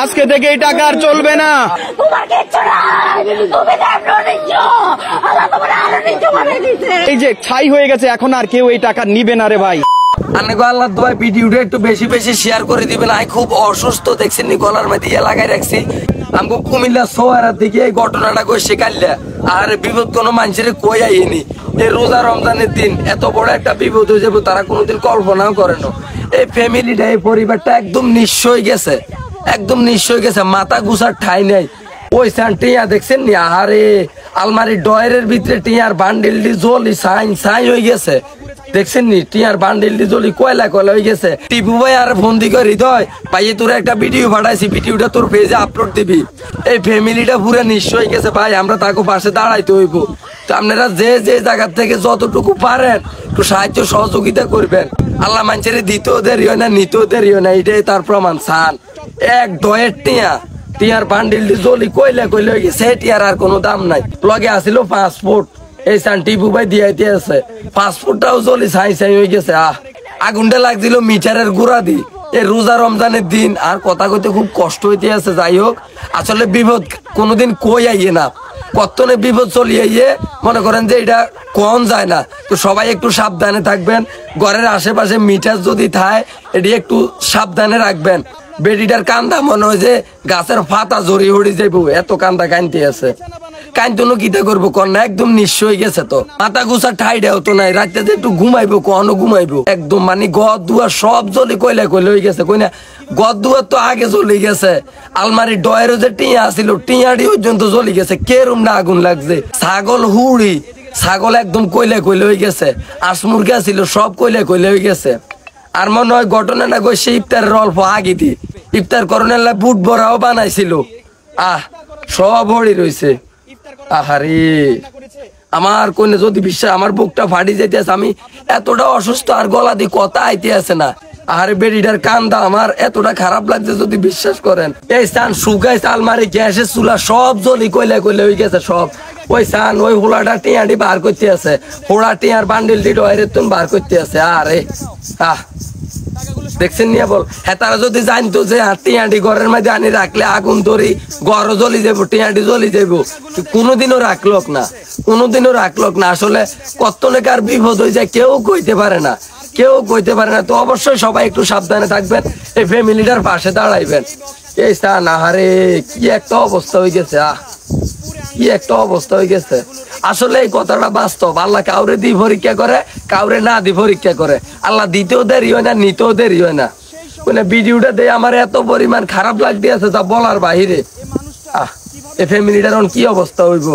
আজকে থেকে এই টাকা আর চলবে না। এই যে ছাই হয়ে গেছে, এখন আর কেউ এই টাকা নিবে না রে ভাই। আল্লাহ দোয়া ভিডিওটা একটু বেশি বেশি শেয়ার করে দিবেন। আমি খুব অসুস্থ, দেখছেন গলার মধ্যে লাগাই রাখছি। আমি কুমিল্লা সোয়ারার দিকে এই ঘটনাটা কই শেখাইলে আর বিপদ কোনো মানুষের কই আইনি। এই রোজা রমজানের দিন এত বড় একটা বিপদ হয়ে যাবে তারা কোনোদিন কল্পনাও করে না। এই ফ্যামিলিটা, এই পরিবারটা একদম নিঃস্ব হয়ে গেছে, একদম নিঃস্ব হয়ে গেছে, মাথা গুছার ঠাই নাই। ওই টিয়া দেখছেন নি, আহারে আলমারির ডয়ের ভিতরে টিয়ার বান্ডিলটি জলি সাইন হয়ে গেছে, দেখছেন নি টিয়ার বান্ডিলটি জলি কয়লা কয়লা হয়ে গেছে। টিপু ভাই আর ফোন দিকে হৃদয় ভাই তোর একটা ভিডিও পাঠাইছি, ভিডিওটা তোর পেজে আপলোড দিবি। এই ফ্যামিলিটা পুরো নিঃস্ব হয়ে গেছে ভাই, আমরা তাকে পাশে দাঁড়াইতে হইব। তো আপনারা যে যে জায়গা থেকে যতটুকু পারেন একটু সাহায্য সহযোগিতা করবেন। আল্লাহ মানুষের দিতেও দেরি হয় না, নিতেও দেরি হয় না, এটাই তার প্রমাণ। সান এক ডয়ের টিয়ার বান্ডিলটি জলি কয়লা কয়লা হয়ে গেছে, টিয়ার আর কোনো দাম নাই। লগে আসিল পাসপোর্ট, এই সান টিপু ভাই দিয়াইতে আছে, পাসপোর্টটাও জলি ছাই হয়ে গেছে। আগুনটা লাগছিল মিটারের গুড়া দি। এই রোজা রমজানের দিন আর কথা কইতে খুব কষ্ট হইতে আছে। যাই হোক, আসলে বিপদ কোনোদিন কই আইয়ে না, কতনে বিপদ চলি আইয়ে, মনে করেন যে এটা কম যায় না। তো সবাই একটু সাবধানে থাকবেন, ঘরের আশেপাশে মিটার যদি থাকে এটি একটু সাবধানে রাখবেন। বেডিটার কান্দা মনে হয় যে গাছের পাতা জড়িয়ে উড়ি যাইব, এত কান্দা কানতে আছে। কান্দনো কিতা করবো কন্যা, একদম নিঃস্ব হয়ে গেছে। তো মাথা গুছার ঠাইটাও তো নাই, রাত্রে যে একটু ঘুমাইবো কখনো ঘুমাইবো, একদম মানে ঘর দুয়ার সব জ্বলে কয়লা কয়লা হয়ে গেছে। কইনা ঘর দুয়ার তো আগে জ্বলে গেছে, আলমারির ডয়েরও যে টিয়া আসিল টিয়াটি পর্যন্ত জ্বলে গেছে, কেরম না আগুন লাগছে। ছাগল হুড়ি, ছাগল একদম কয়লা কয়লা হয়ে গেছে, আঁশ মুরগি আসিল সব কয়লা কয়লা হয়ে গেছে। আর মনে হয় ঘটনাটা কইছে ইফতারের অল্প আগে দি, ইফতার করণের বুট বড়াও বানাইছিল, সব হড়ি রয়েছে। আহারে আমার কইনে যদি বিশ্বাস, আমার বুকটা ফাটি যাইতে আছে, আমি এতটা অসুস্থ আর গলা দিয়ে কথা আইতে আছে না। আহারে বেডিটার কান্দা আমার এতটা খারাপ লাগছে যদি বিশ্বাস করেন। এই সান শুকাইছে, আলমারি গ্যাসের চুলা সব জ্বলি কয়লা কয়লা হয়ে গেছে সব। ওই সান ওই হোলাটা টিয়াটি বার করতে আছে, হোলা টিয়ার বান্ডিলটি ডয়ের তুন বার করতে আছে। আরে দেখছেন নিয়ে বল, হ্যাঁ তারা যদি জানতো যে টিয়াটি ঘরের মধ্যে আনি রাখলে আগুন ধরি ঘরও জ্বলি যাবো, টিয়াটি জ্বলি যাবো, কোনোদিনও রাখলোক না, কোনোদিনও রাখলোক না। আসলে কত নেকার বিপদ হয়ে যায় কেউ কইতে পারে না, কেউ কইতে পারে না। তো অবশ্যই সবাই একটু সাবধানে থাকবেন, এই ফ্যামিলিটার পাশে দাঁড়াইবেন। এই স্থান আহারে কি একটা অবস্থা হয়ে গেছে, কি একটা অবস্থা হয়ে গেছে। আসলে এই কথাটা বাস্তব, আল্লাহ কাউরে দি পরীক্ষা করে, কাউরে না দি পরীক্ষা করে। আল্লাহ দিতেও দেরি হয় না, নিতেও দেরি হয় না। মানে ভিডিওটা দিয়ে আমার এত পরিমাণ খারাপ লাগতে আছে তা বলার বাহিরে। এই ফ্যামিলিটার কি অবস্থা হইব।